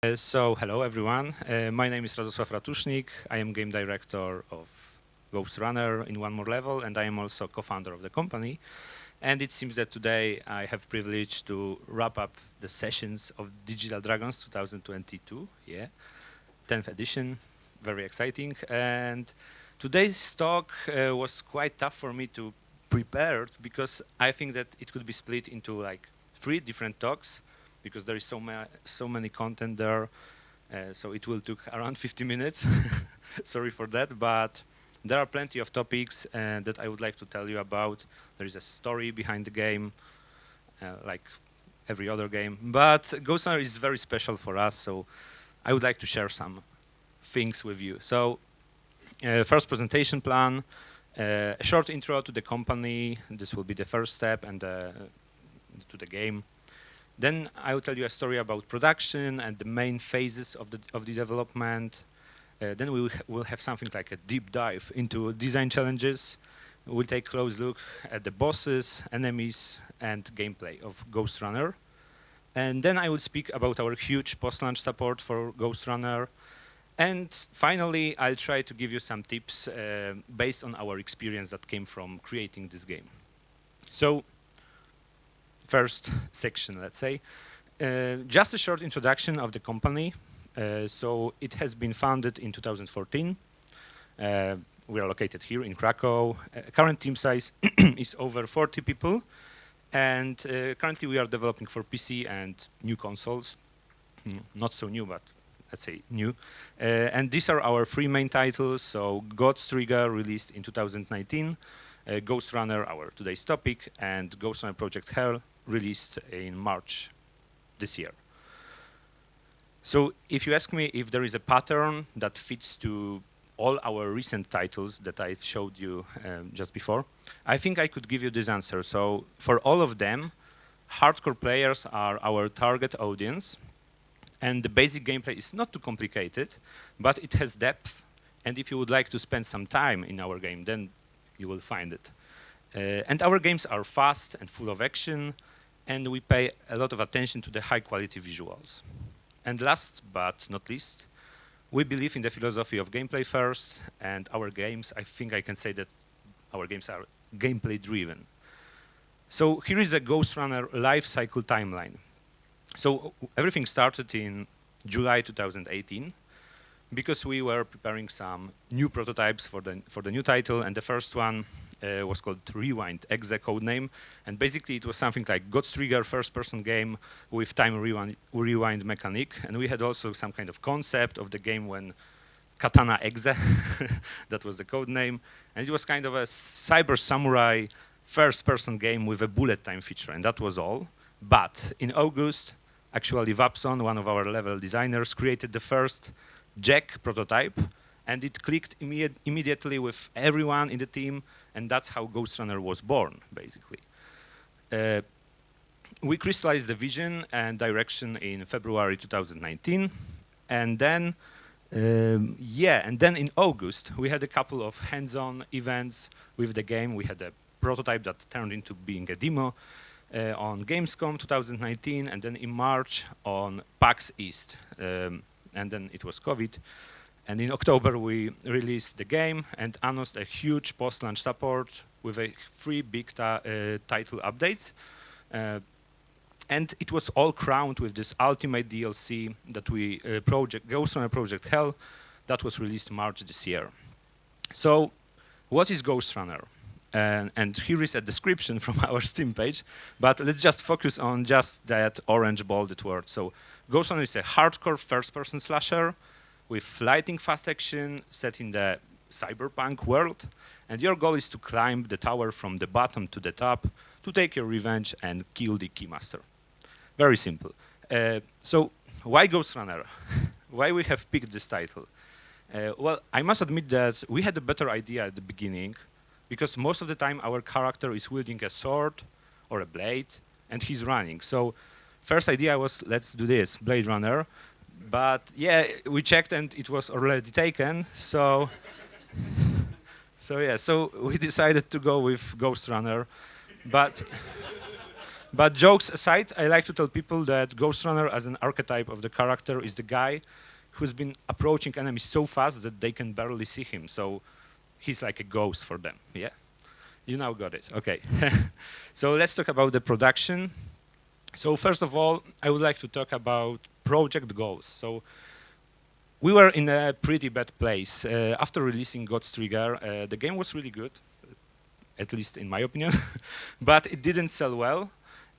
Hello everyone. My name is Radosław Ratusznik. I am game director of Ghostrunner in One More Level, and I am also co-founder of the company. And it seems that today I have privilege to wrap up the sessions of Digital Dragons 2022. Yeah, 10th edition. Very exciting. And today's talk was quite tough for me to prepare because I think that it could be split into like 3 different talks, because there is so many content there, so it will take around 50 minutes. Sorry for that, but there are plenty of topics that I would like to tell you about. There is a story behind the game, like every other game, but Ghostrunner is very special for us, so I would like to share some things with you. So, first presentation plan, a short intro to the company. This will be the first step, and to the game. Then I will tell you a story about production and the main phases of the development. Then we'll have something like a deep dive into design challenges. We'll take a close look at the bosses, enemies, and gameplay of Ghostrunner. And then I will speak about our huge post-launch support for Ghostrunner. And finally, I'll try to give you some tips based on our experience that came from creating this game. So, first section, let's say. Just a short introduction of the company. So it has been founded in 2014. We are located here in Krakow. Current team size is over 40 people. And currently we are developing for PC and new consoles. Not so new, but let's say new. And these are our 3 main titles. So Ghostrunner, released in 2019. Ghostrunner, our today's topic, and Ghostrunner Project Hell, released in March this year. So if you ask me if there is a pattern that fits to all our recent titles that I showed you just before, I think I could give you this answer. So for all of them, hardcore players are our target audience, and the basic gameplay is not too complicated, but it has depth, and if you would like to spend some time in our game, then you will find it. And our games are fast and full of action, and we pay a lot of attention to the high quality visuals. And last but not least, we believe in the philosophy of gameplay first, and our games, I think I can say that our games are gameplay driven. So here is a Ghostrunner life cycle timeline. So everything started in July 2018, because we were preparing some new prototypes for the new title, and the first one was called Rewind, exe code name, and basically it was something like Ghostrunner first-person game with time rewind mechanic, and we had also some kind of concept of the game when Katana exe, that was the code name, and it was kind of a cyber samurai first-person game with a bullet time feature, and that was all. But in August, actually Vapson, one of our level designers, created the first Jack prototype, and it clicked immediately with everyone in the team, and that's how Ghostrunner was born, basically. We crystallized the vision and direction in February 2019, and then, and then in August, we had a couple of hands-on events with the game. We had a prototype that turned into being a demo on Gamescom 2019, and then in March on PAX East. And then it was COVID. And in October, we released the game and announced a huge post-launch support with 3 big title updates. And it was all crowned with this ultimate DLC that we Ghostrunner Project Hell, that was released March this year. So, what is Ghostrunner? And here is a description from our Steam page, but let's just focus on just that orange bolded word. So, Ghostrunner is a hardcore first-person slasher with lightning fast action set in the Cyberpunk world, and your goal is to climb the tower from the bottom to the top to take your revenge and kill the Keymaster. Very simple. So why Ghostrunner? Why we have picked this title? Well, I must admit that we had a better idea at the beginning, because most of the time our character is wielding a sword or a blade, and he's running. So first idea was, let's do this, Blade Runner. But yeah, we checked and it was already taken, so so we decided to go with Ghostrunner. But But jokes aside, I like to tell people that Ghostrunner as an archetype of the character is the guy who's been approaching enemies so fast that they can barely see him. So he's like a ghost for them, yeah? You now got it, okay. So let's talk about the production. So first of all, I would like to talk about project goals. So we were in a pretty bad place. After releasing Ghostrunner, the game was really good, at least in my opinion, but it didn't sell well.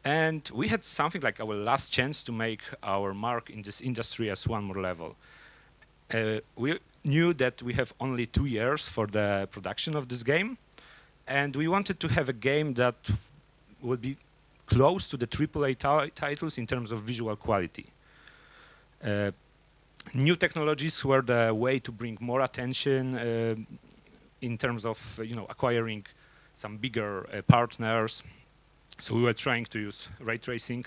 And we had something like our last chance to make our mark in this industry as one more level. We knew that we have only 2 years for the production of this game, and we wanted to have a game that would be close to the AAA titles in terms of visual quality. New technologies were the way to bring more attention in terms of acquiring some bigger partners. So we were trying to use ray tracing,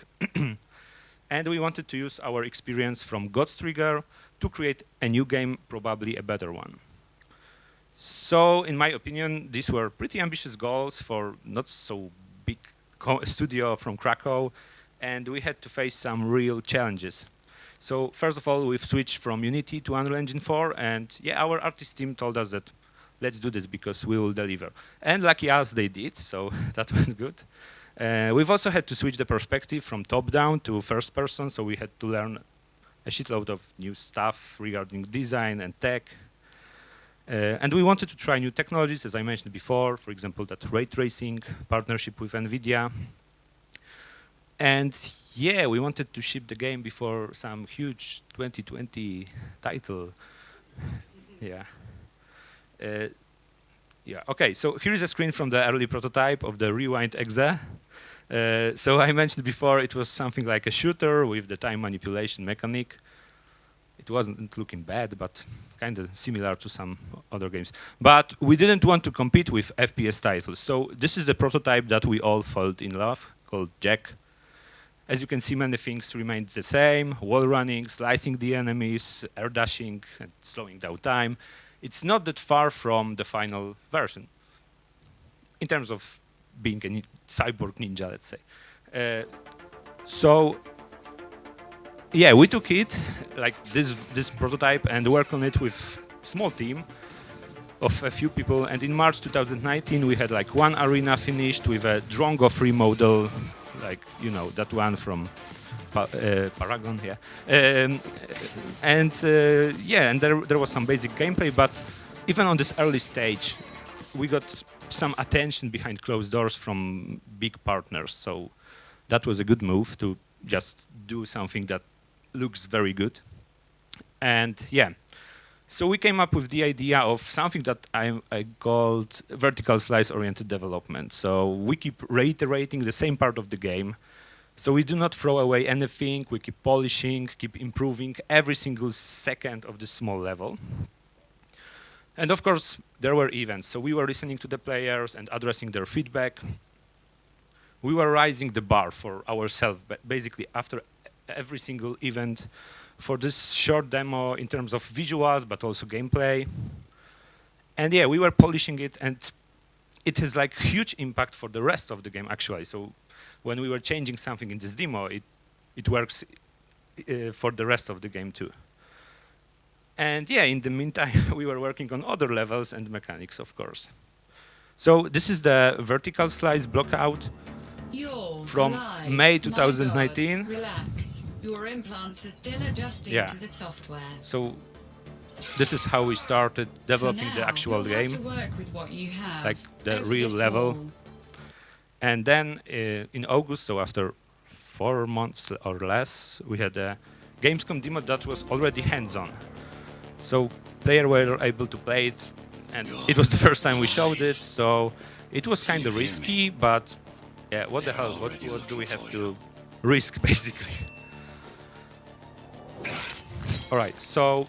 and we wanted to use our experience from Ghostrunner to create a new game, probably a better one. So in my opinion, these were pretty ambitious goals for not so big studio from Krakow, and we had to face some real challenges. So first of all, we've switched from Unity to Unreal Engine 4, and yeah, our artist team told us that let's do this because we will deliver. And lucky us, they did, so that was good. We've also had to switch the perspective from top-down to first person, so we had to learn a shitload of new stuff regarding design and tech. And we wanted to try new technologies, as I mentioned before, for example, that ray tracing, partnership with NVIDIA. And yeah, we wanted to ship the game before some huge 2020 title. Yeah. Yeah, okay, so here is a screen from the early prototype of the Rewind exe. So I mentioned before it was something like a shooter with the time manipulation mechanic. It wasn't looking bad, but kind of similar to some other games. But we didn't want to compete with FPS titles. So this is the prototype that we all fell in love, called Jack. As you can see, many things remained the same: wall running, slicing the enemies, air dashing, and slowing down time. It's not that far from the final version in terms of being a cyborg ninja, let's say. So yeah, we took it, like this prototype, and worked on it with a small team of a few people. And in March 2019, we had like one arena finished with a Drongo free model, like, that one from Paragon, yeah. And there was some basic gameplay, but even on this early stage, we got some attention behind closed doors from big partners. So that was a good move to just do something that looks very good. And yeah, so we came up with the idea of something that I called vertical slice-oriented development. So we keep reiterating the same part of the game. So we do not throw away anything, we keep polishing, keep improving every single second of this small level. And of course, there were events. So we were listening to the players and addressing their feedback. We were raising the bar for ourselves, but basically after every single event for this short demo in terms of visuals, but also gameplay. And yeah, we were polishing it, and it has like huge impact for the rest of the game actually. So when we were changing something in this demo, it works for the rest of the game too. And yeah, in the meantime, we were working on other levels and mechanics, of course. So this is the vertical slice blockout from May 2019. Relax. Your implants are still adjusting to the software. So this is how we started developing the actual game, to work with what you have like the real level. And then in August, so after 4 months or less, we had a Gamescom demo that was already hands-on. So players were able to play it, and it was the first time we showed it, so it was kind of risky, but yeah, what the hell, what do we have to risk, basically? All right, so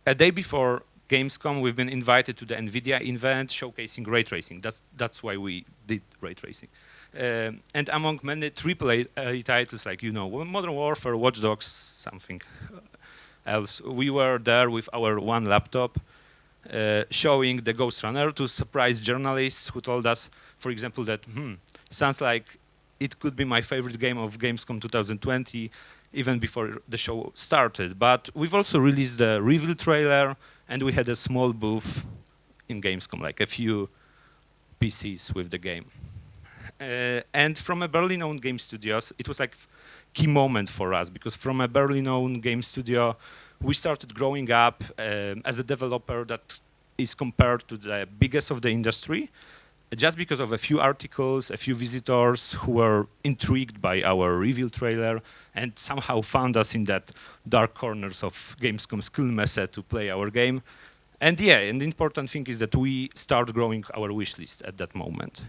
a day before Gamescom, we've been invited to the NVIDIA event showcasing ray tracing. That's why we did ray tracing. And among many AAA titles like, Modern Warfare, Watch Dogs, something else, we were there with our one laptop showing the Ghostrunner to surprise journalists who told us, for example, that sounds like it could be my favorite game of Gamescom 2020, even before the show started. But we've also released the reveal trailer, and we had a small booth in Gamescom, like a few PCs with the game. And from a barely known game studios, it was like key moment for us, because from a barely known game studio, we started growing up as a developer that is compared to the biggest of the industry, just because of a few articles, a few visitors who were intrigued by our reveal trailer and somehow found us in that dark corners of Gamescom skill mesa to play our game. And yeah, and the important thing is that we start growing our wishlist at that moment.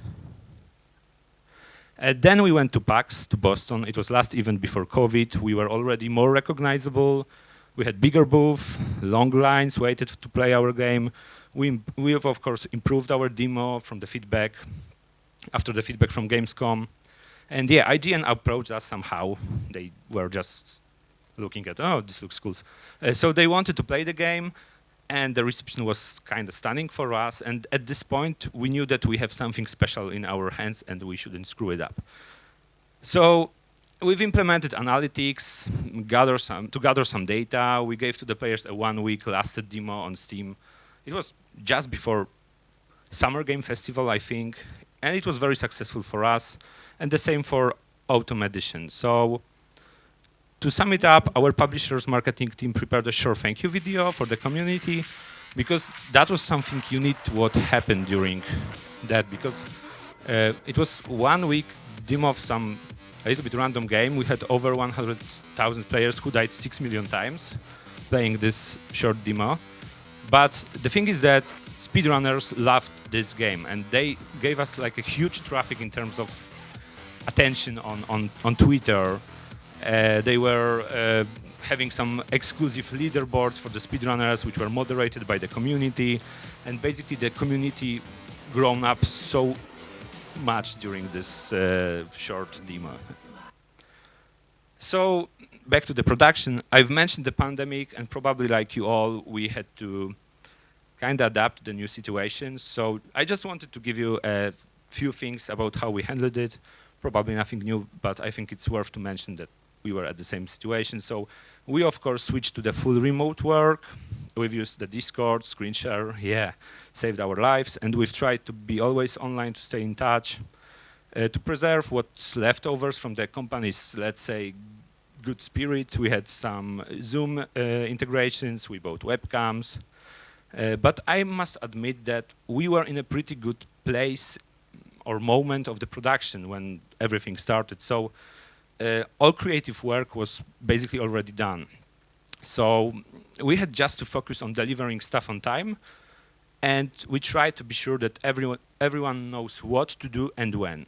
Then we went to PAX, to Boston. It was last event before COVID. We were already more recognizable. We had bigger booth, long lines, waited to play our game. We have, of course, improved our demo from the feedback, after the feedback from Gamescom. And yeah, IGN approached us somehow. They were just looking at, oh, this looks cool. So they wanted to play the game, and the reception was kind of stunning for us. And at this point, we knew that we have something special in our hands and we shouldn't screw it up. So we've implemented analytics, to gather some data. We gave to the players a 1 week lasted demo on Steam. It was just before Summer Game Festival, I think, and it was very successful for us, and the same for Autumn Edition. So to sum it up, our publisher's marketing team prepared a short thank you video for the community, because that was something unique to what happened during that, because it was 1 week demo of some a little bit random game. We had over 100,000 players who died 6 million times playing this short demo. But the thing is that speedrunners loved this game, and they gave us like a huge traffic in terms of attention on Twitter. They were having some exclusive leaderboards for the speedrunners, which were moderated by the community, and basically the community grown up so much during this short demo. So back to the production. I've mentioned the pandemic, and probably like you all, we had to kind of adapt to the new situation. So I just wanted to give you a few things about how we handled it. Probably nothing new, but I think it's worth to mention that we were at the same situation. So we, of course, switched to the full remote work. We've used the Discord, screen share, saved our lives. And we've tried to be always online to stay in touch, to preserve what's leftovers from the company's, let's say, good spirit. We had some Zoom integrations, we bought webcams. But I must admit that we were in a pretty good place or moment of the production when everything started. So all creative work was basically already done. So we had just to focus on delivering stuff on time, and we tried to be sure that everyone knows what to do and when.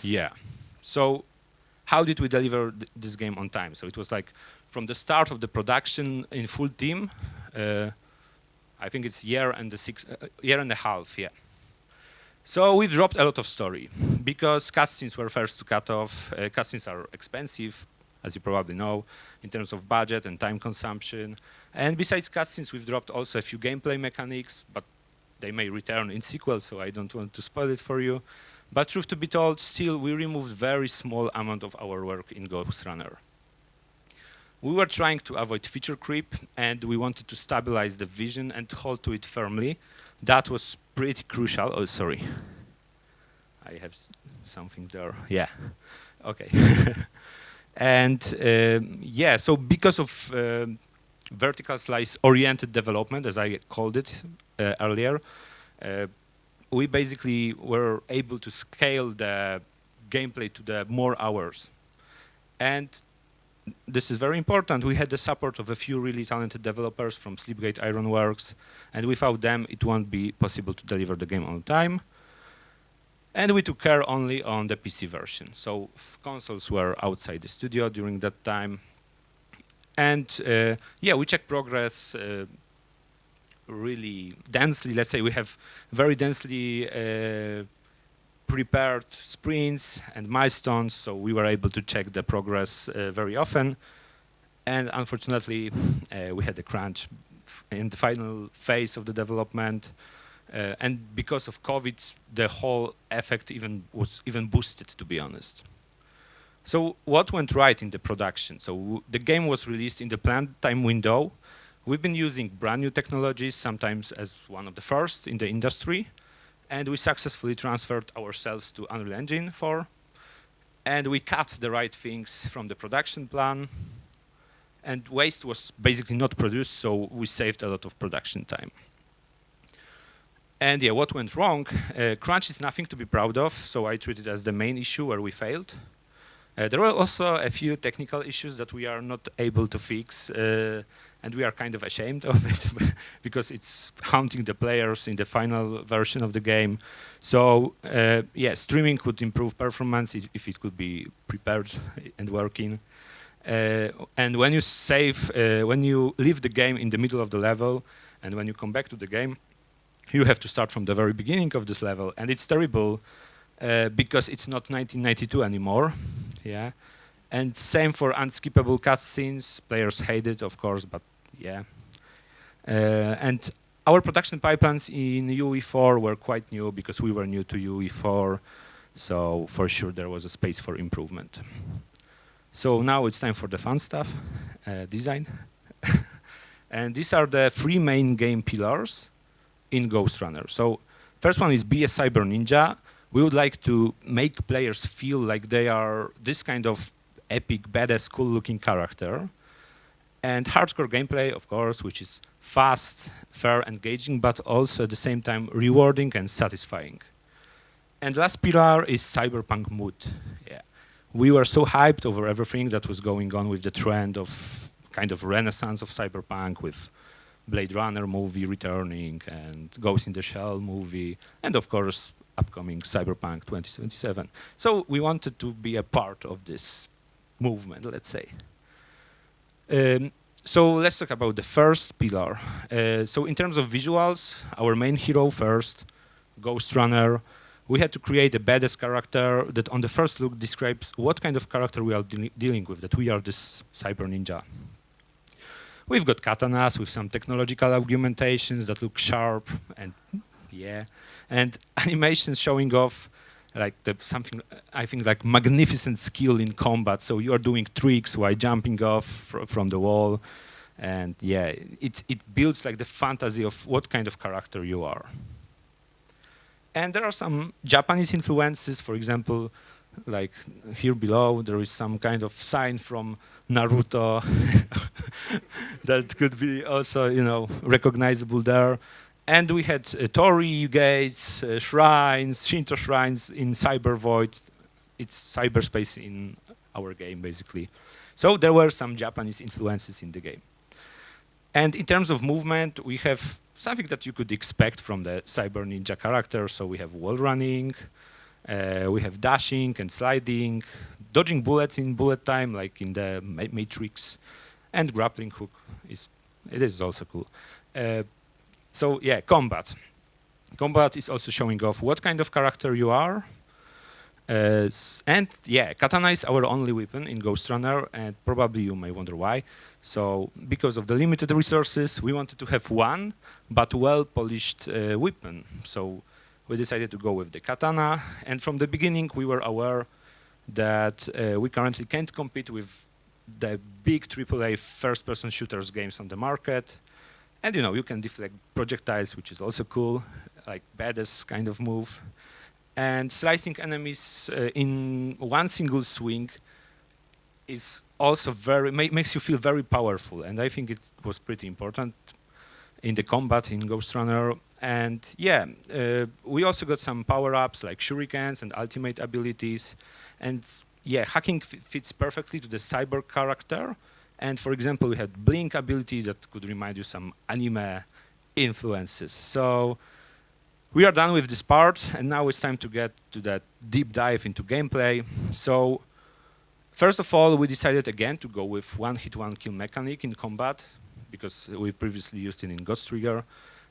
Yeah. So how did we deliver this game on time? So it was like from the start of the production in full team, I think it's year and a half, yeah. So we dropped a lot of story because cutscenes were first to cut off. Cutscenes are expensive, as you probably know, in terms of budget and time consumption. And besides cutscenes, we've dropped also a few gameplay mechanics, but they may return in sequels, so I don't want to spoil it for you. But truth to be told, still, we removed very small amount of our work in Ghostrunner. We were trying to avoid feature creep, and we wanted to stabilize the vision and hold to it firmly. That was pretty crucial. Oh, sorry. I have something there. Yeah. Okay. And yeah, so because of vertical slice-oriented development, as I called it earlier, we basically were able to scale the gameplay to the more hours. And this is very important. We had the support of a few really talented developers from Sleepgate Ironworks, and without them, it won't be possible to deliver the game on time. And we took care only on the PC version. So consoles were outside the studio during that time. And yeah, we check progress really densely. Let's say we have very densely prepared sprints and milestones, so we were able to check the progress very often. And unfortunately, we had a crunch in the final phase of the development. And because of COVID, the whole effect was even boosted, to be honest. So what went right in the production? So the game was released in the planned time window. We've been using brand new technologies, sometimes as one of the first in the industry, and we successfully transferred ourselves to Unreal Engine 4, and we cut the right things from the production plan, and waste was basically not produced, so we saved a lot of production time. And yeah, what went wrong? Crunch is nothing to be proud of, so I treat it as the main issue where we failed. There were also a few technical issues that we are not able to fix, and we are kind of ashamed of it because it's haunting the players in the final version of the game. So yeah, streaming could improve performance if it could be prepared and working. And when you save, when you leave the game in the middle of the level, and when you come back to the game, you have to start from the very beginning of this level, and it's terrible because it's not 1992 anymore. Yeah, and same for unskippable cutscenes. Players hate it, of course, but yeah. And our production pipelines in UE4 were quite new because we were new to UE4, so for sure there was a space for improvement. So now it's time for the fun stuff, design. And these are the three main game pillars in Ghostrunner. So first one is be a cyber ninja. We would like to make players feel like they are this kind of epic, badass, cool-looking character. And hardcore gameplay, of course, which is fast, fair, engaging, but also at the same time rewarding and satisfying. And last pillar is cyberpunk mood. Yeah, we were so hyped over everything that was going on with the trend of kind of renaissance of cyberpunk with Blade Runner movie returning and Ghost in the Shell movie, and of course upcoming Cyberpunk 2077. So we wanted to be a part of this movement, let's say. So let's talk about the first pillar. So in terms of visuals, our main hero first, Ghostrunner, we had to create a badass character that on the first look describes what kind of character we are dealing with, that we are this cyber ninja. We've got katanas with some technological augmentations that look sharp and yeah, and animations showing off like something, I think, like magnificent skill in combat. So you are doing tricks while jumping off from the wall, and yeah, it builds like the fantasy of what kind of character you are. And there are some Japanese influences, for example, like here below, there is some kind of sign from Naruto that could be also, you know, recognizable there. And we had torii gates, shrines, Shinto shrines in Cyber Void. It's cyberspace in our game, basically. So there were some Japanese influences in the game. And in terms of movement, we have something that you could expect from the cyber ninja character. So we have wall running, we have dashing and sliding, dodging bullets in bullet time, like in the Matrix, and grappling hook is also cool. So yeah, combat. Combat is also showing off what kind of character you are. And yeah, katana is our only weapon in Ghostrunner, and probably you may wonder why. So because of the limited resources, we wanted to have one, but well-polished weapon. So we decided to go with the katana, and from the beginning we were aware that we currently can't compete with the big AAA first-person shooters games on the market. And you know, you can deflect projectiles, which is also cool, like badass kind of move. And slicing enemies in one single swing is also makes you feel very powerful. And I think it was pretty important in the combat in Ghostrunner. And yeah, we also got some power-ups like shurikens and ultimate abilities. And yeah, hacking fits perfectly to the cyber character. And for example, we had blink ability that could remind you some anime influences. So we are done with this part, and now it's time to get to that deep dive into gameplay. So first of all, we decided again to go with one hit, one kill mechanic in combat, because we previously used it in Ghost Trigger,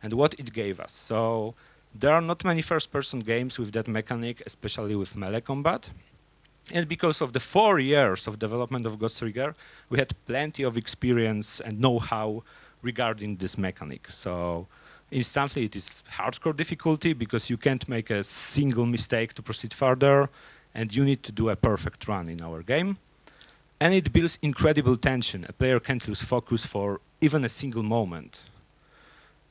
and what it gave us. So there are not many first-person games with that mechanic, especially with melee combat. And because of the 4 years of development of Ghost Trigger, we had plenty of experience and know-how regarding this mechanic. So Instantly, it is hardcore difficulty because you can't make a single mistake to proceed further, and you need to do a perfect run in our game. And it builds incredible tension. A player can't lose focus for even a single moment.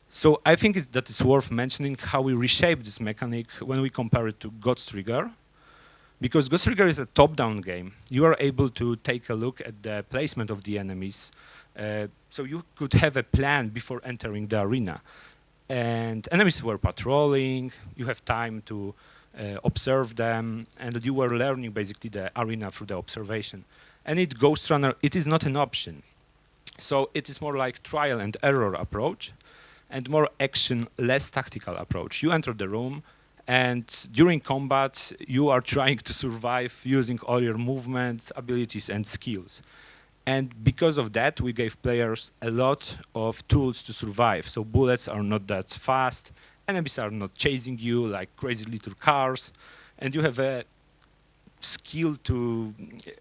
So I think that it's worth mentioning how we reshaped this mechanic when we compare it to Ghostrunner. Because Ghostrunner is a top-down game, you are able to take a look at the placement of the enemies. So you could have a plan before entering the arena. And enemies were patrolling, you have time to observe them, and you were learning basically the arena through the observation. And in Ghostrunner, it is not an option. So it is more like trial and error approach, and more action, less tactical approach. You enter the room, and during combat, you are trying to survive using all your movement, abilities, and skills. And because of that, we gave players a lot of tools to survive. So bullets are not that fast, enemies are not chasing you like crazy little cars, and you have a skill to,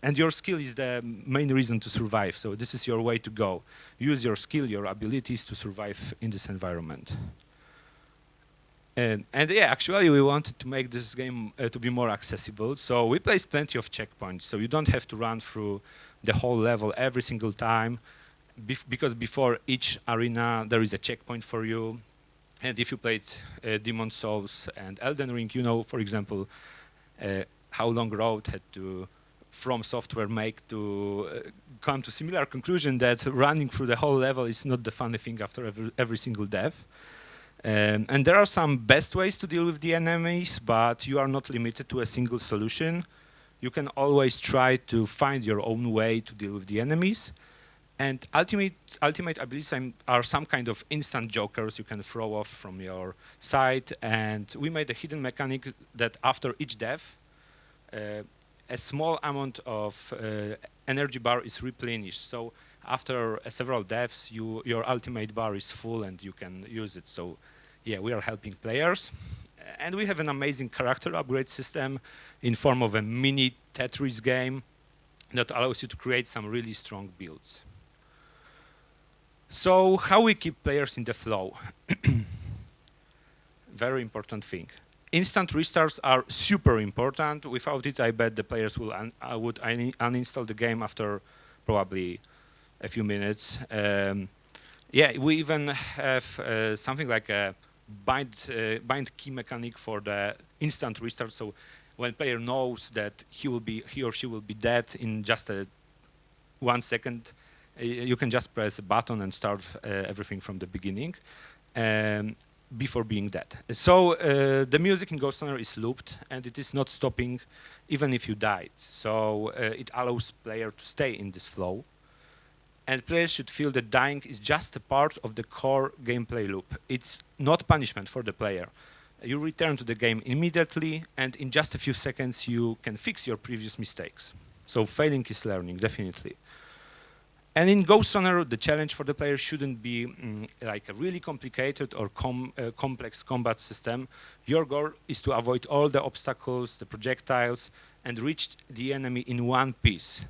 and your skill is the main reason to survive. So this is your way to go. Use your skill, your abilities to survive in this environment. And yeah, actually we wanted to make this game to be more accessible. So we placed plenty of checkpoints. So you don't have to run through the whole level every single time, because before each arena there is a checkpoint for you. And if you played Demon's Souls and Elden Ring, you know, for example, how long road had to From Software make to come to similar conclusion that running through the whole level is not the funny thing after every single death. And there are some best ways to deal with the enemies, but you are not limited to a single solution. You can always try to find your own way to deal with the enemies. And ultimate abilities are some kind of instant jokers you can throw off from your side. And we made a hidden mechanic that after each death, a small amount of energy bar is replenished. So after several deaths, your ultimate bar is full and you can use it. So yeah, we are helping players. And we have an amazing character upgrade system in form of a mini Tetris game that allows you to create some really strong builds. So how we keep players in the flow? Very important thing. Instant restarts are super important. Without it, I bet the players would uninstall the game after probably a few minutes. Yeah, we even have something like a bind key mechanic for the instant restart. So when player knows that he or she will be dead in just 1 second, you can just press a button and start everything from the beginning. Before being dead. So the music in Ghostrunner is looped and it is not stopping even if you died. So it allows player to stay in this flow. And players should feel that dying is just a part of the core gameplay loop. It's not punishment for the player. You return to the game immediately and in just a few seconds you can fix your previous mistakes. So failing is learning, definitely. And in Ghostrunner, the challenge for the player shouldn't be like a really complicated or complex combat system. Your goal is to avoid all the obstacles, the projectiles, and reach the enemy in one piece.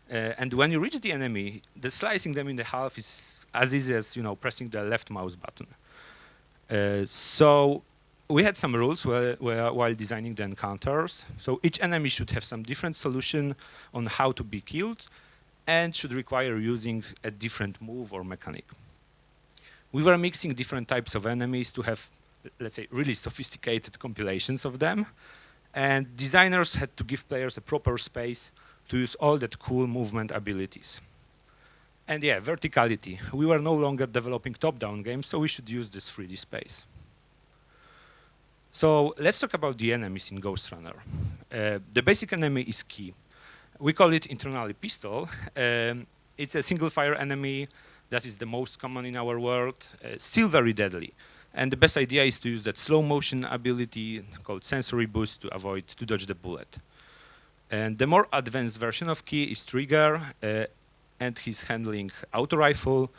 And when you reach the enemy, the slicing them in the half is as easy as pressing the left mouse button. So we had some rules while designing the encounters. So each enemy should have some different solution on how to be killed, and should require using a different move or mechanic. We were mixing different types of enemies to have, let's say, really sophisticated compilations of them. And designers had to give players a proper space to use all that cool movement abilities. And yeah, verticality. We were no longer developing top-down games, so we should use this 3D space. So let's talk about the enemies in Ghostrunner. The basic enemy is Key. We call it internally Pistol. It's a single-fire enemy that is the most common in our world, still very deadly. And the best idea is to use that slow motion ability called sensory boost to dodge the bullet. And the more advanced version of Key is Trigger, and he's handling auto rifle.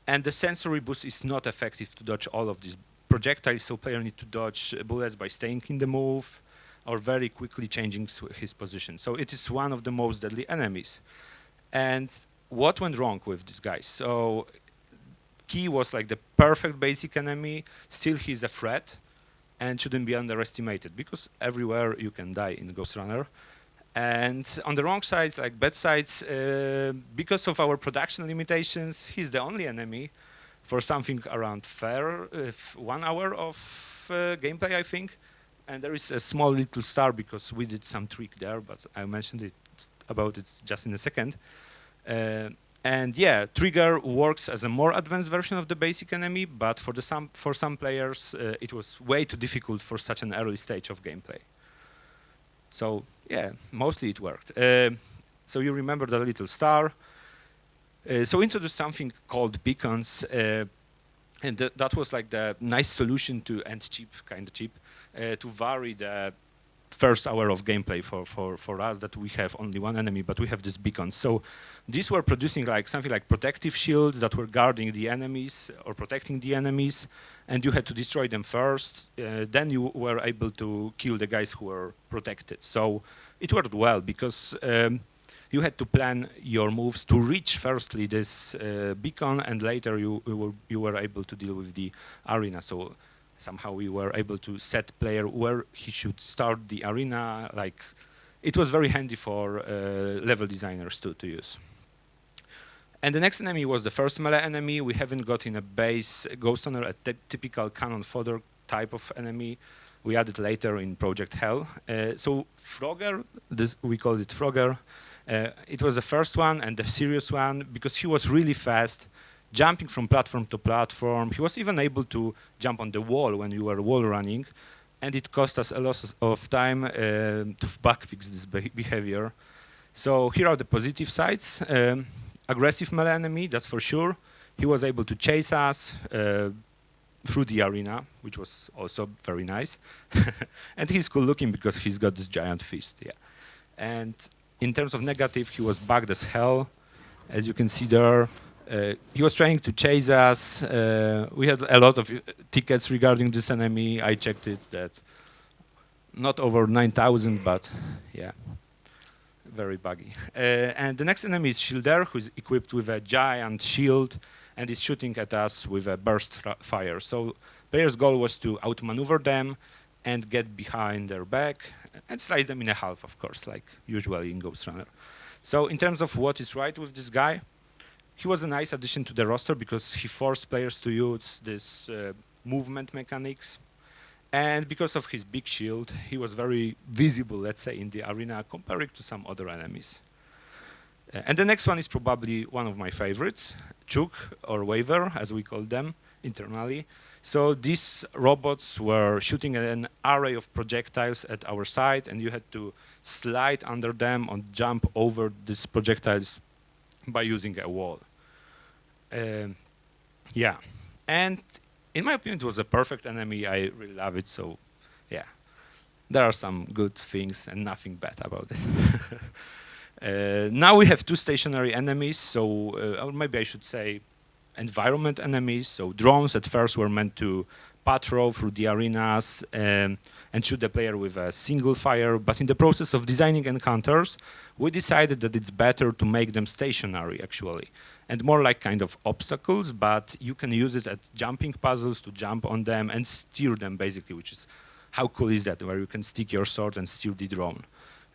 And the sensory boost is not effective to dodge all of these projectiles, so player need to dodge bullets by staying in the move, or very quickly changing his position. So it is one of the most deadly enemies. And what went wrong with this guy? So Key was like the perfect basic enemy. Still, he's a threat and shouldn't be underestimated because everywhere you can die in Ghostrunner. And on the wrong sides, like bad sides, because of our production limitations, he's the only enemy for something around 1 hour of gameplay, I think. And there is a small little star because we did some trick there, but I mentioned about it just in a second. And yeah, Trigger works as a more advanced version of the basic enemy, but for some players, it was way too difficult for such an early stage of gameplay. So yeah, mostly it worked. So you remember the little star. So introduce something called beacons, and that was like the nice solution to, and cheap, kind of cheap, to vary the first hour of gameplay for us, that we have only one enemy, but we have these beacons. So these were producing like something like protective shields that were guarding the enemies or protecting the enemies, and you had to destroy them first. Then you were able to kill the guys who were protected. So it worked well because you had to plan your moves to reach firstly this beacon, and later you were able to deal with the arena. So somehow we were able to set player where he should start the arena. Like, it was very handy for level designers to use. And the next enemy was the first melee enemy. We haven't got in a base Ghostrunner a typical cannon fodder type of enemy. We added later in Project Hell. So Frogger, we called it Frogger. It was the first one and the serious one because he was really fast, jumping from platform to platform. He was even able to jump on the wall when you were wall running, and it cost us a lot of time to bug fix this behavior. So here are the positive sides. Aggressive melee enemy, that's for sure. He was able to chase us through the arena, which was also very nice. And he's cool looking because he's got this giant fist, yeah. And in terms of negative, he was bugged as hell. As you can see there, he was trying to chase us. We had a lot of tickets regarding this enemy. I checked it, that not over 9,000, but yeah, very buggy. And the next enemy is Shielder, who is equipped with a giant shield and is shooting at us with a burst fire. So player's goal was to outmaneuver them and get behind their back and slice them in half, of course, like usually in Ghostrunner. So in terms of what is right with this guy, he was a nice addition to the roster because he forced players to use this movement mechanics. And because of his big shield, he was very visible, let's say, in the arena compared to some other enemies. And the next one is probably one of my favorites, Chook, or Waver, as we call them internally. So these robots were shooting an array of projectiles at our side, and you had to slide under them and jump over these projectiles by using a wall. Yeah, and in my opinion, it was a perfect enemy. I really love it. So, yeah, there are some good things and nothing bad about it. Now we have two stationary enemies. So, or maybe I should say environment enemies. So drones at first were meant to patrol through the arenas and shoot the player with a single fire. But in the process of designing encounters, we decided that it's better to make them stationary, actually, and more like kind of obstacles, but you can use it at jumping puzzles to jump on them and steer them, basically, which is, how cool is that, where you can stick your sword and steer the drone.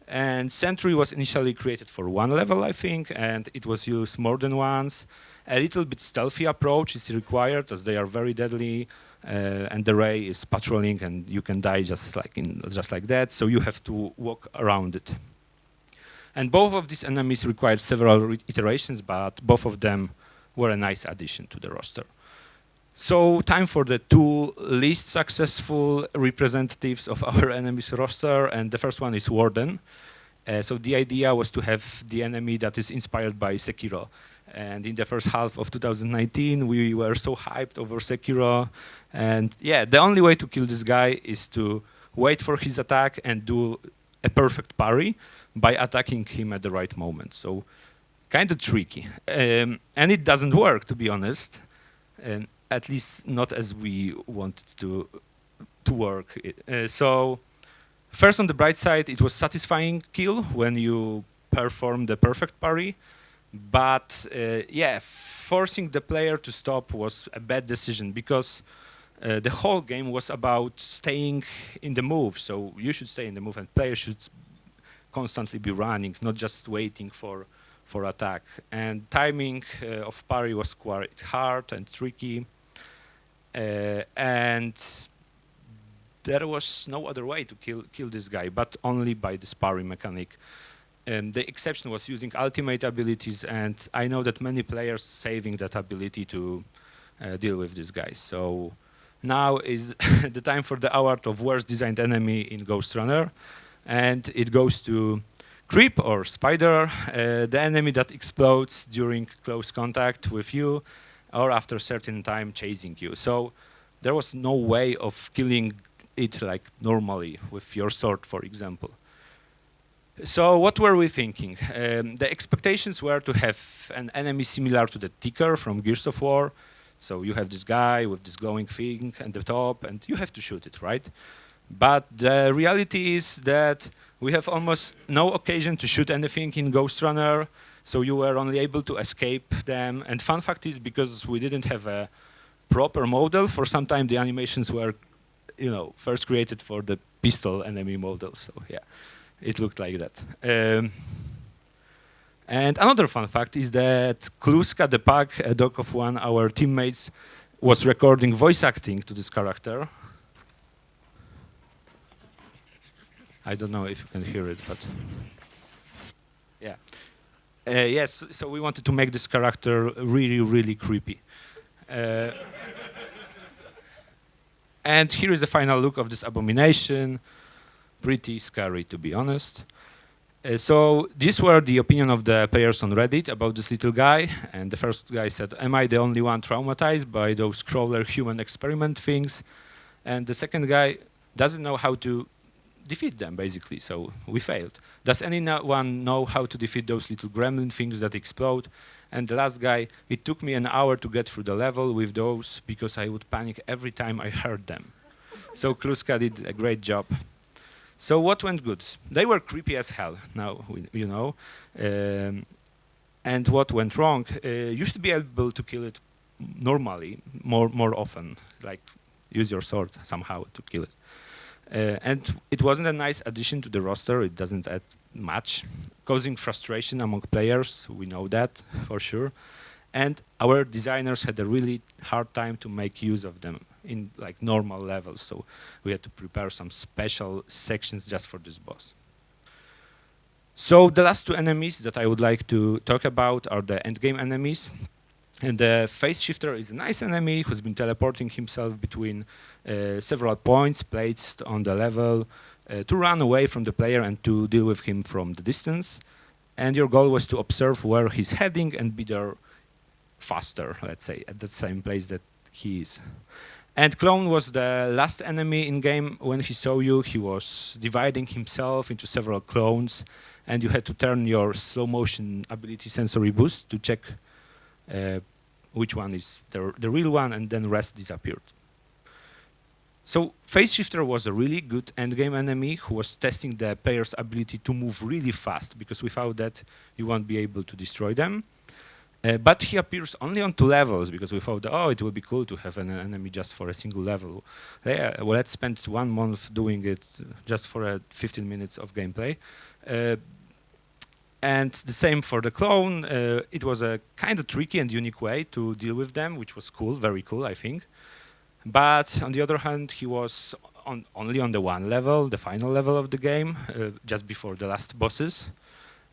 And Sentry was initially created for one level, I think, and it was used more than once. A little bit stealthy approach is required, as they are very deadly, and the Ray is patrolling, and you can die just like that, so you have to walk around it. And both of these enemies required several iterations, but both of them were a nice addition to the roster. So time for the two least successful representatives of our enemies roster, and the first one is Warden. So the idea was to have the enemy that is inspired by Sekiro. And in the first half of 2019, we were so hyped over Sekiro. And yeah, the only way to kill this guy is to wait for his attack and do a perfect parry by attacking him at the right moment. So kind of tricky. And it doesn't work, to be honest. At least not as we want it to work. So first, on the bright side, it was satisfying kill when you perform the perfect parry. But yeah, forcing the player to stop was a bad decision because the whole game was about staying in the move. So you should stay in the move, and players should constantly be running, not just waiting for attack. And timing of parry was quite hard and tricky. And there was no other way to kill this guy, but only by the parry mechanic. The exception was using ultimate abilities, and I know that many players saving that ability to deal with this guy. So now is the time for the award of worst designed enemy in Ghostrunner, and it goes to Creep or Spider, the enemy that explodes during close contact with you or after a certain time chasing you. So there was no way of killing it like normally with your sword, for example. So what were we thinking? The expectations were to have an enemy similar to the Ticker from Gears of War. So you have this guy with this glowing thing at the top, and you have to shoot it, right? But the reality is that we have almost no occasion to shoot anything in Ghostrunner, so you were only able to escape them. And fun fact is, because we didn't have a proper model, for some time the animations were, first created for the pistol enemy model. So yeah. It looked like that. And another fun fact is that Kluska the Pug, a dog of one of our teammates, was recording voice acting to this character. I don't know if you can hear it, but yeah. Yes, so we wanted to make this character really, really creepy. And here is the final look of this abomination. Pretty scary, to be honest. So these were the opinion of the players on Reddit about this little guy. And the first guy said, "Am I the only one traumatized by those crawler human experiment things?" And the second guy doesn't know how to defeat them, basically, so we failed. Does anyone know how to defeat those little gremlin things that explode? And the last guy, "It took me an hour to get through the level with those because I would panic every time I heard them." So Kluska did a great job. So what went good? They were creepy as hell, now you know. And what went wrong? You should be able to kill it normally, more often, like use your sword somehow to kill it. And it wasn't a nice addition to the roster. It doesn't add much, causing frustration among players. We know that for sure. And our designers had a really hard time to make use of them in like normal levels. So we had to prepare some special sections just for this boss. So the last two enemies that I would like to talk about are the endgame enemies. And the Phase Shifter is a nice enemy who's been teleporting himself between several points placed on the level to run away from the player and to deal with him from the distance. And your goal was to observe where he's heading and be there faster, let's say, at the same place that he is. And Clone was the last enemy in game. When he saw you, he was dividing himself into several clones, and you had to turn your slow motion ability sensory boost to check which one is the real one, and then rest disappeared. So Phase Shifter was a really good endgame enemy who was testing the player's ability to move really fast, because without that you won't be able to destroy them. But he appears only on 2 levels, because we thought, oh, it would be cool to have an enemy just for a single level. Yeah, well, let's spend 1 month doing it just for 15 minutes of gameplay. And the same for the clone. It was a kind of tricky and unique way to deal with them, which was cool, very cool, I think. But on the other hand, he was only on the 1 level, the final level of the game, just before the last bosses.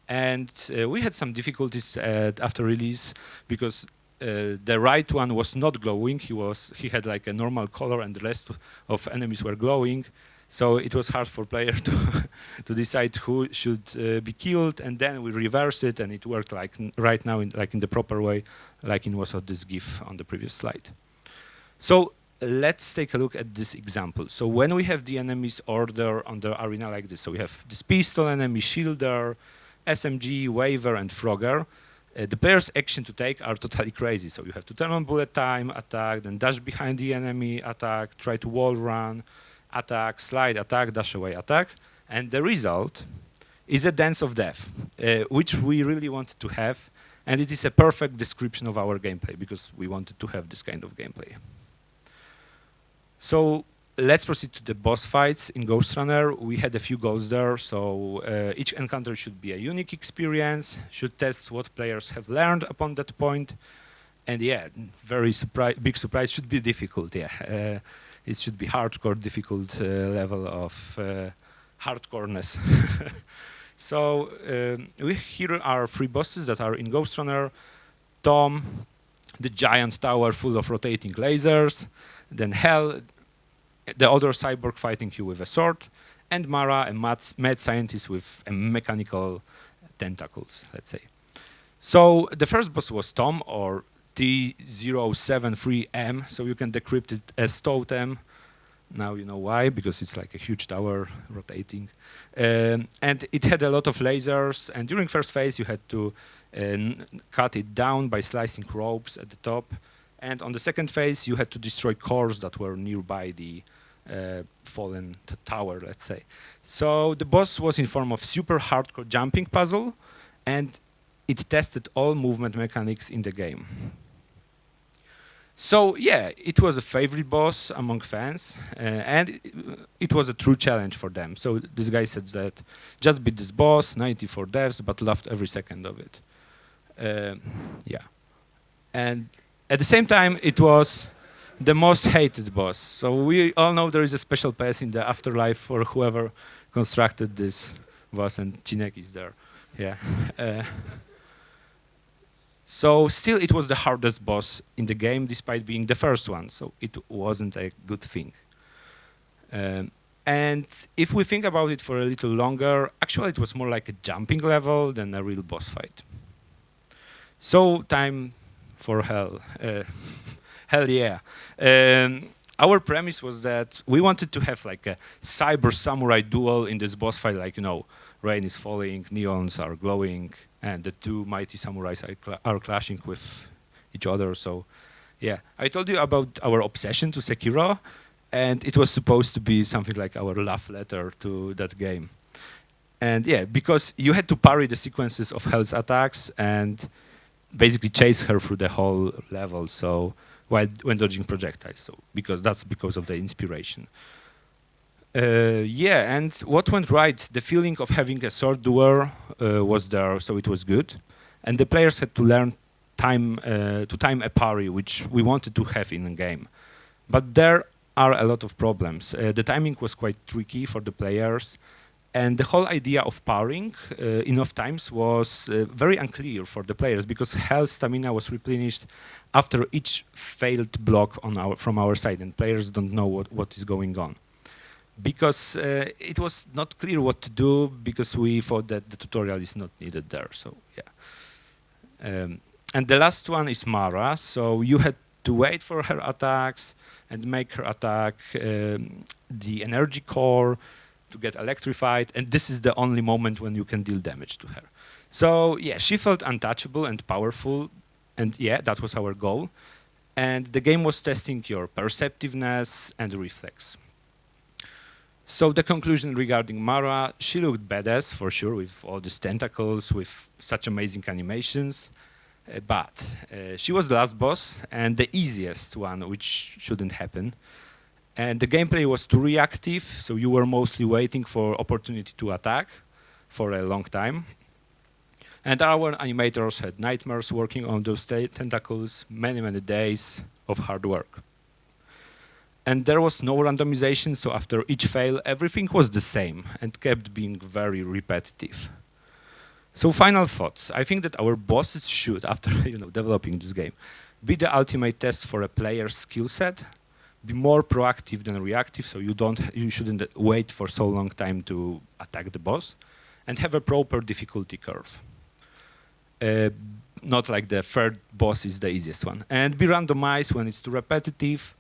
And we had some difficulties after release, because the right one was not glowing. He had like a normal color, and the rest of enemies were glowing. So it was hard for players to decide who should be killed, and then we reversed it, and it worked like right now in the proper way, like it was on this GIF on the previous slide. So let's take a look at this example. So when we have the enemies order on the arena like this, so we have this pistol enemy, shielder, SMG, Waver, and Frogger. The player's action to take are totally crazy. So you have to turn on bullet time, attack, then dash behind the enemy, attack, try to wall run, attack, slide, attack, dash away, attack. And the result is a dance of death, which we really wanted to have. And it is a perfect description of our gameplay because we wanted to have this kind of gameplay. So let's proceed to the boss fights in Ghostrunner. We had a few goals there. So each encounter should be a unique experience, should test what players have learned upon that point. And yeah, very big surprise, should be difficult, yeah. It should be hardcore, difficult level of hardcoreness. So here are 3 bosses that are in Ghostrunner. Tom, the giant tower full of rotating lasers, then Hell, the other cyborg fighting you with a sword, and Mara, a mad scientist with mechanical tentacles, let's say. So the first boss was Tom, or T073M, so you can decrypt it as Totem. Now you know why, because it's like a huge tower rotating. And it had a lot of lasers, and during first phase you had to cut it down by slicing ropes at the top. And on the second phase you had to destroy cores that were nearby the fallen tower, let's say. So the boss was in form of super hardcore jumping puzzle, and it tested all movement mechanics in the game. So yeah, it was a favorite boss among fans, and it was a true challenge for them. So this guy said that just beat this boss, 94 deaths, but loved every second of it. Yeah, and at the same time, it was the most hated boss. So we all know there is a special place in the afterlife for whoever constructed this boss, and Cinek is there. Yeah. So still, it was the hardest boss in the game, despite being the first one. So it wasn't a good thing. And if we think about it for a little longer, actually it was more like a jumping level than a real boss fight. So time for Hell. Hell yeah. Our premise was that we wanted to have like a cyber samurai duel in this boss fight, like, you know, rain is falling, neons are glowing, and the 2 mighty samurais are clashing with each other. So yeah, I told you about our obsession to Sekiro, and it was supposed to be something like our love letter to that game. And yeah, because you had to parry the sequences of Hell's attacks and basically chase her through the whole level, so when dodging projectiles, so that's because of the inspiration. Yeah, and what went right, the feeling of having a sword duel was there, so it was good. And the players had to learn to time a parry, which we wanted to have in the game. But there are a lot of problems. The timing was quite tricky for the players, and the whole idea of parrying enough times was very unclear for the players, because health stamina was replenished after each failed block from our side, and players don't know what is going on. Because it was not clear what to do, because we thought that the tutorial is not needed there, so yeah. And the last one is Mara, so you had to wait for her attacks and make her attack the energy core to get electrified, and this is the only moment when you can deal damage to her. So yeah, she felt untouchable and powerful, and yeah, that was our goal. And the game was testing your perceptiveness and reflex. So the conclusion regarding Mara, she looked badass for sure, with all these tentacles, with such amazing animations. But she was the last boss and the easiest one, which shouldn't happen. And the gameplay was too reactive, so you were mostly waiting for opportunity to attack for a long time. And our animators had nightmares working on those tentacles, many days of hard work. And there was no randomization, so after each fail, everything was the same and kept being very repetitive. So final thoughts. I think that our bosses should, after developing this game, be the ultimate test for a player's skill set, be more proactive than reactive, so you shouldn't wait for so long time to attack the boss, and have a proper difficulty curve. Not like the third boss is the easiest one. And be randomized when it's too repetitive,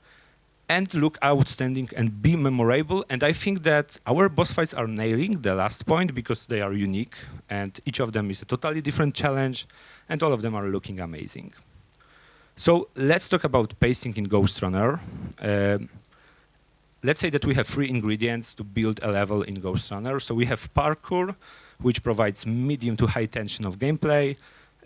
and look outstanding and be memorable. And I think that our boss fights are nailing the last point, because they are unique, and each of them is a totally different challenge, and all of them are looking amazing. So let's talk about pacing in Ghostrunner. Let's say that we have 3 ingredients to build a level in Ghostrunner. So we have parkour, which provides medium to high tension of gameplay.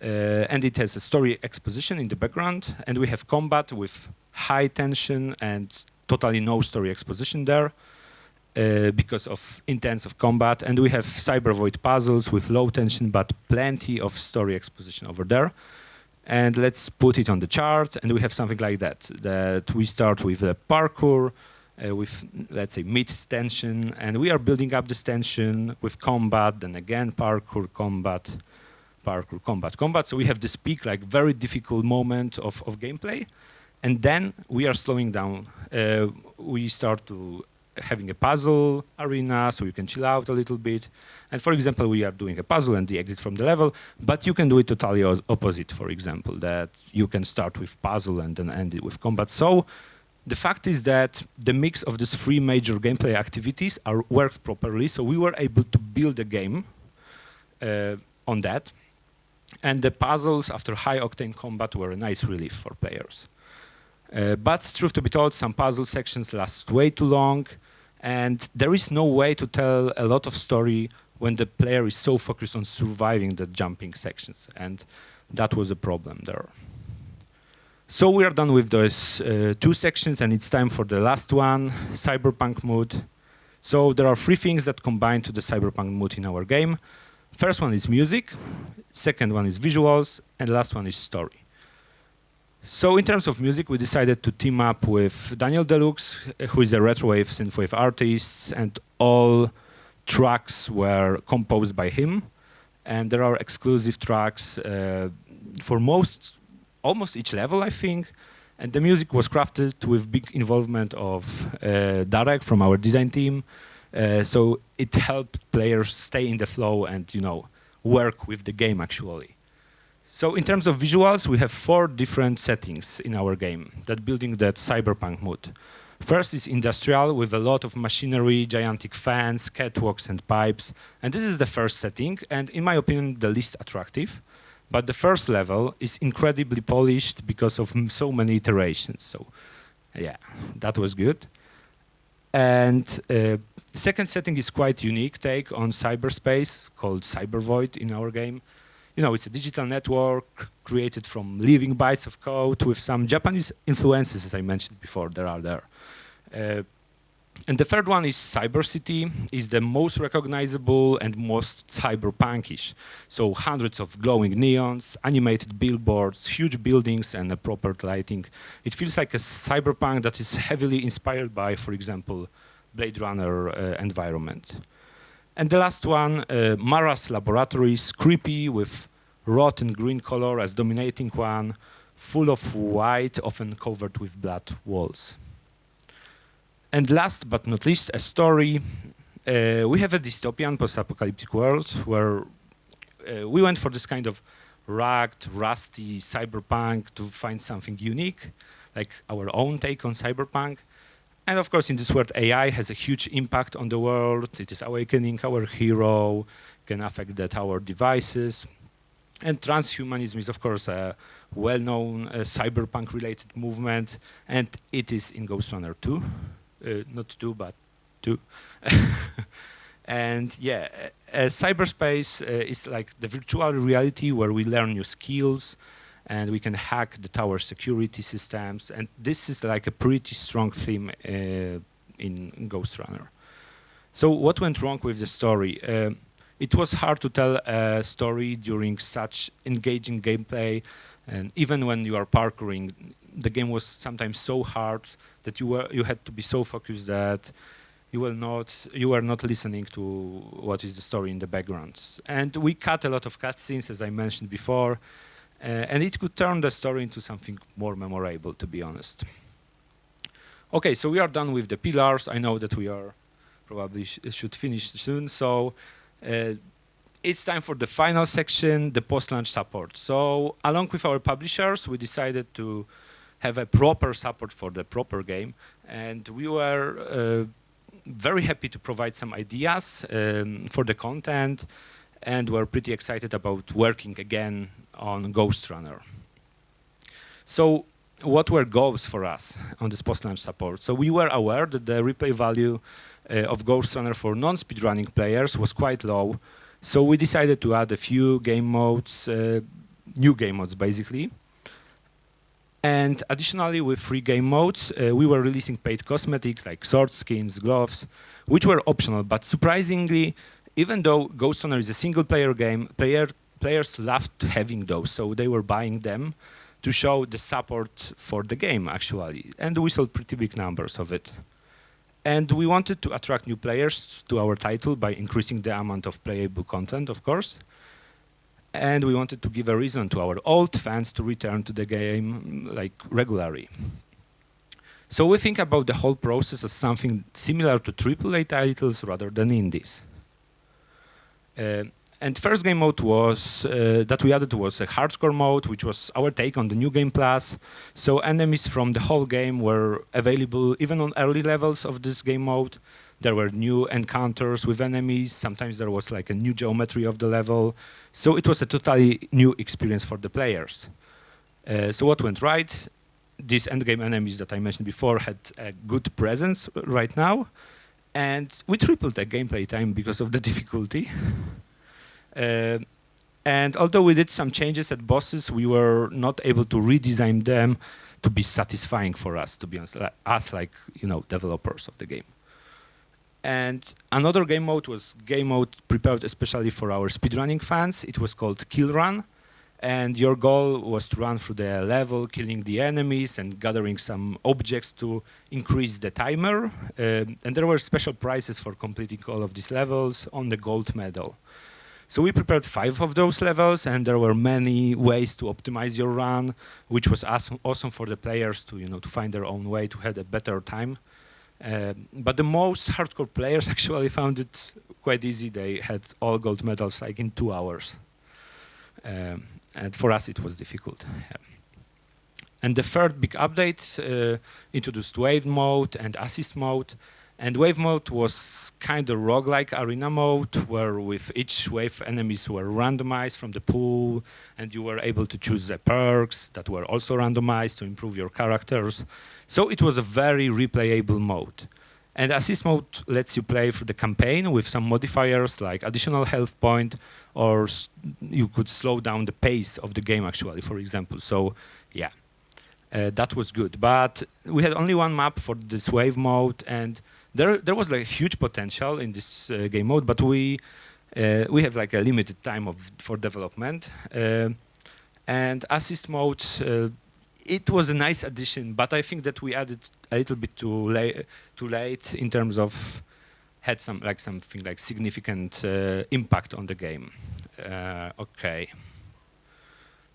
And it has a story exposition in the background, and we have combat with high tension and totally no story exposition there because of intense of combat. And we have cyber void puzzles with low tension but plenty of story exposition over there. And let's put it on the chart, and we have something like that we start with a parkour with, let's say, mid tension, and we are building up this tension with combat, then again parkour, combat, parkour, combat, combat. So we have this peak, like very difficult moment of gameplay, and then we are slowing down. We start to having a puzzle arena, so you can chill out a little bit. And for example, we are doing a puzzle and the exit from the level, but you can do it totally opposite, for example, that you can start with puzzle and then end it with combat. So the fact is that the mix of these three major gameplay activities are worked properly, so we were able to build a game on that. And the puzzles after high-octane combat were a nice relief for players. But truth to be told, some puzzle sections last way too long, and there is no way to tell a lot of story when the player is so focused on surviving the jumping sections, and that was a problem there. So we are done with those two sections, and it's time for the last one, Cyberpunk mood. So there are three things that combine to the Cyberpunk mood in our game. First one is music, second one is visuals, and the last one is story. So in terms of music, we decided to team up with Daniel Deluxe, who is a retrowave synthwave artist, and all tracks were composed by him. And there are exclusive tracks for almost each level, I think. And the music was crafted with big involvement of Darek from our design team. So it helped players stay in the flow and, work with the game actually. So in terms of visuals, we have 4 different settings in our game that building that cyberpunk mood. First is industrial with a lot of machinery, gigantic fans, catwalks and pipes. And this is the first setting, and in my opinion, the least attractive. But the first level is incredibly polished because of so many iterations. So yeah, that was good. And the second setting is quite unique take on cyberspace called Cyber Void in our game. It's a digital network created from living bytes of code with some Japanese influences, as I mentioned before, there. And the third one is Cyber City, is the most recognizable and most cyberpunkish. So hundreds of glowing neons, animated billboards, huge buildings, and a proper lighting. It feels like a cyberpunk that is heavily inspired by, for example, Blade Runner environment. And the last one, Mara's Laboratories, creepy with rotten green color as dominating one, full of white, often covered with blood walls. And last but not least, a story. We have a dystopian post-apocalyptic world where we went for this kind of rugged, rusty cyberpunk to find something unique, like our own take on cyberpunk. And of course, in this world, AI has a huge impact on the world. It is awakening our hero, can affect our devices. And transhumanism is, of course, a well-known cyberpunk-related movement, and it is in Ghostrunner 2. Not 2, but 2. And yeah, cyberspace is like the virtual reality where we learn new skills, and we can hack the tower security systems. And this is like a pretty strong theme in Ghostrunner. So what went wrong with the story? It was hard to tell a story during such engaging gameplay. And even when you are parkouring, the game was sometimes so hard that you had to be so focused that you were not listening to what is the story in the background. And we cut a lot of cutscenes, as I mentioned before. And it could turn the story into something more memorable, to be honest. Okay, so we are done with the pillars. I know that we are probably should finish soon. So it's time for the final section, the post-launch support. So along with our publishers, we decided to have a proper support for the proper game. And we were very happy to provide some ideas for the content. And we're pretty excited about working again on Ghostrunner. So what were goals for us on this post-launch support? So we were aware that the replay value of Ghostrunner for non-speedrunning players was quite low. So we decided to add a few game modes new game modes, basically. And additionally, with free game modes, we were releasing paid cosmetics like sword skins, gloves, which were optional. But surprisingly, even though Ghostrunner is a single-player game, players loved having those, so they were buying them to show the support for the game, actually. And we sold pretty big numbers of it. And we wanted to attract new players to our title by increasing the amount of playable content, of course. And we wanted to give a reason to our old fans to return to the game like regularly. So we think about the whole process as something similar to AAA titles rather than indies. And first game mode was that we added was a hardcore mode, which was our take on the new game plus. So enemies from the whole game were available even on early levels of this game mode. There were new encounters with enemies. Sometimes there was like a new geometry of the level. So it was a totally new experience for the players. So what went right? These endgame enemies that I mentioned before had a good presence right now. And we tripled the gameplay time because of the difficulty. And although we did some changes at bosses, we were not able to redesign them to be satisfying for us, to be honest, us like developers of the game. And another game mode was game mode prepared especially for our speedrunning fans. It was called Kill Run. And your goal was to run through the level, killing the enemies and gathering some objects to increase the timer. And there were special prizes for completing all of these levels on the gold medal. So we prepared 5 of those levels, and there were many ways to optimize your run, which was awesome for the players to find their own way to have a better time. But the most hardcore players actually found it quite easy. They had all gold medals like in 2 hours. And for us, it was difficult. Yeah. And the third big update introduced wave mode and assist mode. And wave mode was kind of roguelike arena mode, where with each wave enemies were randomized from the pool, and you were able to choose the perks that were also randomized to improve your characters. So it was a very replayable mode. And assist mode lets you play through the campaign with some modifiers like additional health point, or you could slow down the pace of the game actually, for example. So yeah, that was good. But we had only one map for this wave mode, and there was like huge potential in this game mode, but we have like a limited time for development. And assist mode, it was a nice addition, but I think that we added a little bit too late in terms of had something like significant impact on the game. Okay.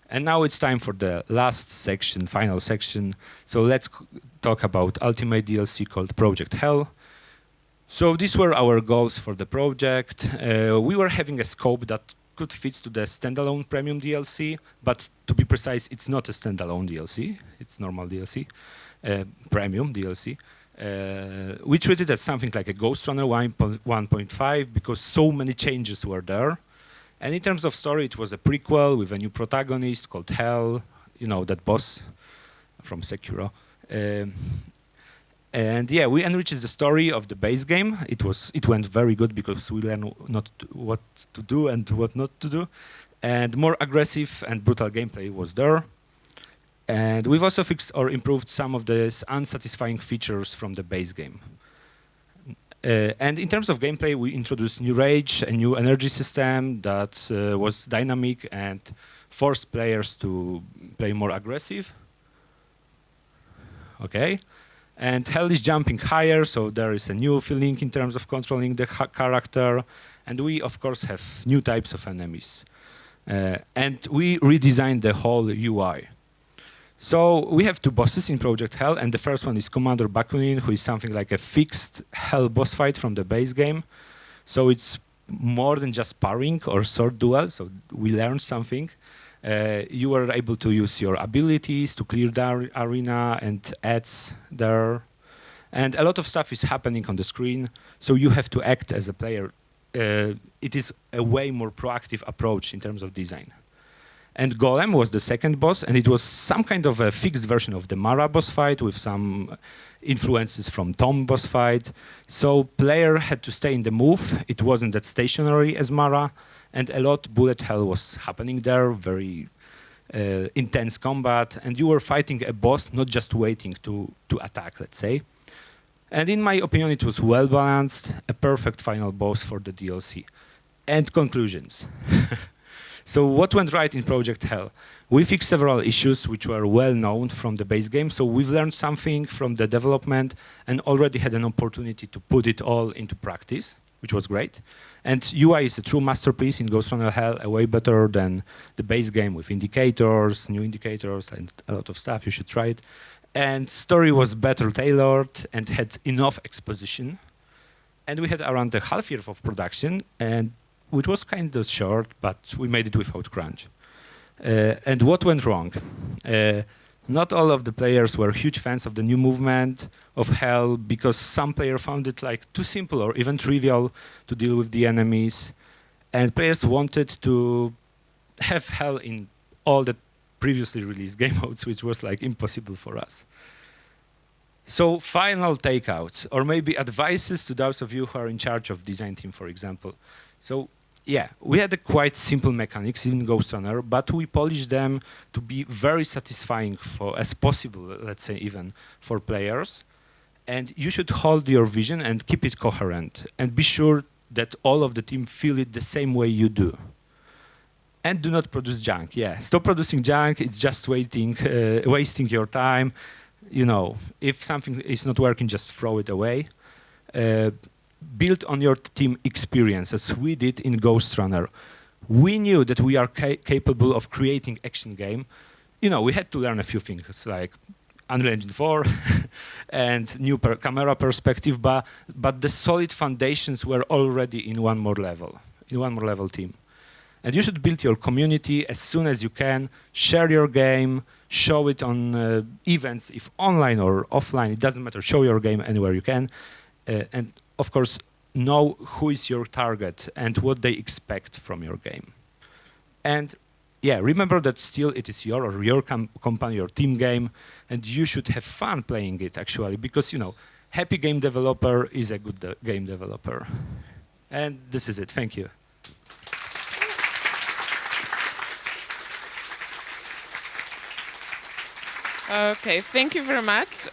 And now it's time for the last section, final section. So let's talk about Ultimate DLC called Project Hell. So these were our goals for the project. We were having a scope that could fit to the standalone premium DLC, but to be precise, it's not a standalone DLC. It's normal DLC, premium DLC. We treated it as something like a Ghostrunner 1.5 because so many changes were there. And in terms of story, it was a prequel with a new protagonist called Hell, that boss from Sekiro. And yeah, we enriched the story of the base game. It went very good because we learned what to do and what not to do. And more aggressive and brutal gameplay was there. And we've also fixed or improved some of the unsatisfying features from the base game. And in terms of gameplay, we introduced new rage, a new energy system that was dynamic and forced players to play more aggressive. Okay. And Hell is jumping higher, so there is a new feeling in terms of controlling the character. And we, of course, have new types of enemies. And we redesigned the whole UI. So we have 2 bosses in Project Hell, and the first one is Commander Bakunin, who is something like a fixed Hell boss fight from the base game. So it's more than just sparring or sword duel, so we learned something. You were able to use your abilities to clear the arena and ads there. And a lot of stuff is happening on the screen, so you have to act as a player. It is a way more proactive approach in terms of design. And Golem was the second boss, and it was some kind of a fixed version of the Mara boss fight with some influences from Tom boss fight. So player had to stay in the move. It wasn't that stationary as Mara, and a lot bullet hell was happening there, very intense combat, and you were fighting a boss, not just waiting to attack, let's say. And in my opinion, it was well balanced, a perfect final boss for the DLC. And conclusions. So what went right in Project Hell? We fixed several issues which were well known from the base game, so we've learned something from the development and already had an opportunity to put it all into practice, which was great. And UI is a true masterpiece in Ghostrunner Hell, way better than the base game with indicators, new indicators, and a lot of stuff. You should try it. And story was better tailored and had enough exposition. And we had around a half year of production, and which was kind of short, but we made it without crunch. And what went wrong? Not all of the players were huge fans of the new movement of Hell because some players found it like too simple or even trivial to deal with the enemies. And players wanted to have Hell in all the previously released game modes, which was like impossible for us. So final takeouts, or maybe advices to those of you who are in charge of design team, for example. So yeah, we had a quite simple mechanics in Ghostrunner, but we polished them to be very satisfying for as possible, let's say even for players. And you should hold your vision and keep it coherent, and be sure that all of the team feel it the same way you do. And do not produce junk. Yeah, stop producing junk. It's just wasting your time. You know, if something is not working, just throw it away. Build on your team experience, as we did in Ghostrunner. We knew that we are capable of creating action game. You know, we had to learn a few things like Unreal Engine 4 and new camera perspective, but the solid foundations were already in one more level team. And you should build your community as soon as you can, share your game, show it on events, if online or offline, it doesn't matter, show your game anywhere you can. And of course, know who is your target and what they expect from your game. And yeah, remember that still it is your company, your team game, and you should have fun playing it actually, because you know, happy game developer is a good game developer. And this is it, thank you. Okay, thank you very much.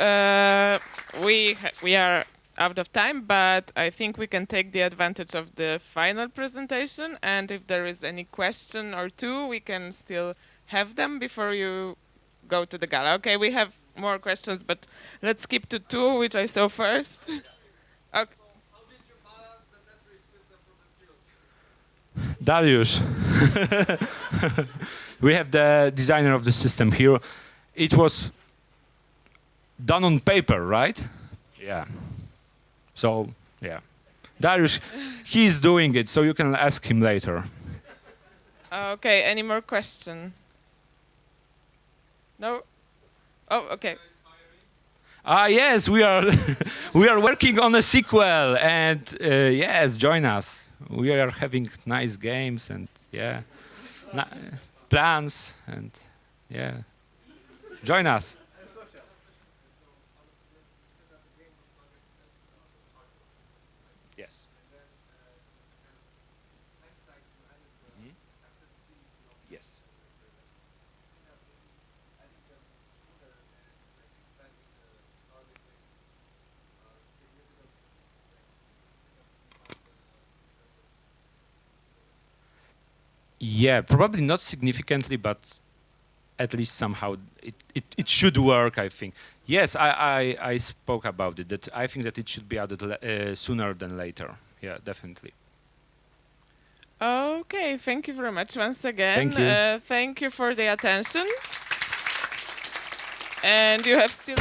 We are out of time, but I think we can take the advantage of the final presentation, and if there is any question or two, we can still have them before you go to the gala. Okay, we have more questions, but let's skip to two, which I saw first. Okay. How did you balance the Tetris system from the skills? Darius. We have the designer of the system here. It was done on paper, right? Yeah. So, yeah. Darius, he's doing it, so you can ask him later. Okay, any more question? No? Oh, okay. Yes, we are we are working on a sequel, and yes, join us. We are having nice games and yeah, plans and yeah, join us. Yes. Yes. Yeah, probably not significantly, but at least somehow it should work, I think. Yes, I spoke about it, that I think that it should be added sooner than later. Yeah, definitely. Okay, thank you very much once again. Thank you. Thank you for the attention. And you have still